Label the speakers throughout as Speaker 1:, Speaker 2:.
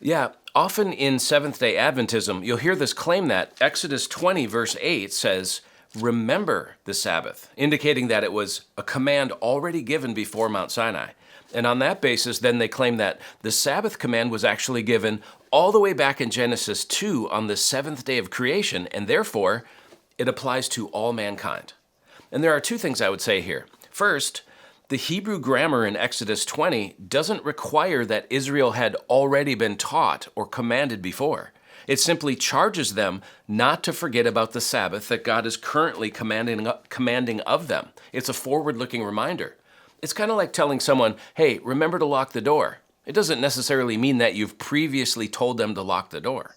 Speaker 1: Yeah, often in Seventh-day Adventism, you'll hear this claim that Exodus 20, verse 8 says, "Remember the Sabbath," indicating that it was a command already given before Mount Sinai. And on that basis, then they claim that the Sabbath command was actually given all the way back in Genesis 2 on the seventh day of creation, and therefore, it applies to all mankind. And there are two things I would say here. First, the Hebrew grammar in Exodus 20 doesn't require that Israel had already been taught or commanded before. It simply charges them not to forget about the Sabbath that God is currently commanding of them. It's a forward-looking reminder. It's kind of like telling someone, hey, remember to lock the door. It doesn't necessarily mean that you've previously told them to lock the door.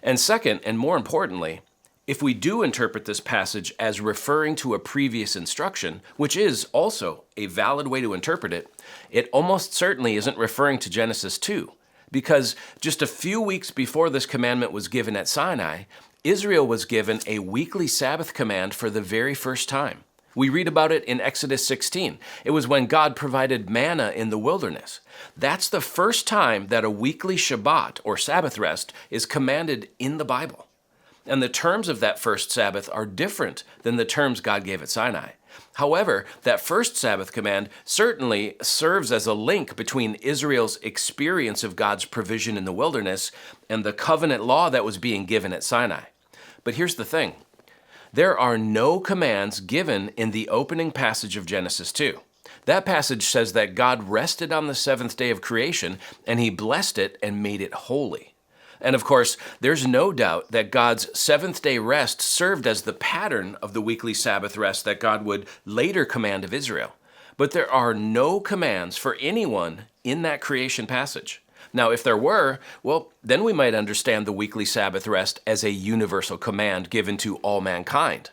Speaker 1: And second, and more importantly, if we do interpret this passage as referring to a previous instruction, which is also a valid way to interpret it, it almost certainly isn't referring to Genesis 2, because just a few weeks before this commandment was given at Sinai, Israel was given a weekly Sabbath command for the very first time. We read about it in Exodus 16. It was when God provided manna in the wilderness. That's the first time that a weekly Shabbat, or Sabbath rest, is commanded in the Bible. And the terms of that first Sabbath are different than the terms God gave at Sinai. However, that first Sabbath command certainly serves as a link between Israel's experience of God's provision in the wilderness and the covenant law that was being given at Sinai. But here's the thing. There are no commands given in the opening passage of Genesis 2. That passage says that God rested on the seventh day of creation, and he blessed it and made it holy. And of course, there's no doubt that God's seventh-day rest served as the pattern of the weekly Sabbath rest that God would later command of Israel. But there are no commands for anyone in that creation passage. Now, if there were, well, then we might understand the weekly Sabbath rest as a universal command given to all mankind.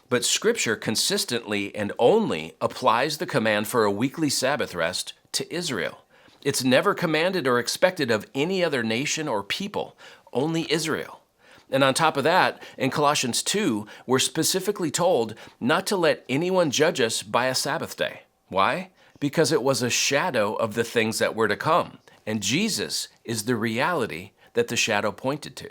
Speaker 1: But Scripture consistently and only applies the command for a weekly Sabbath rest to Israel. It's never commanded or expected of any other nation or people, only Israel. And on top of that, in Colossians 2, we're specifically told not to let anyone judge us by a Sabbath day. Why? Because it was a shadow of the things that were to come, and Jesus is the reality that the shadow pointed to.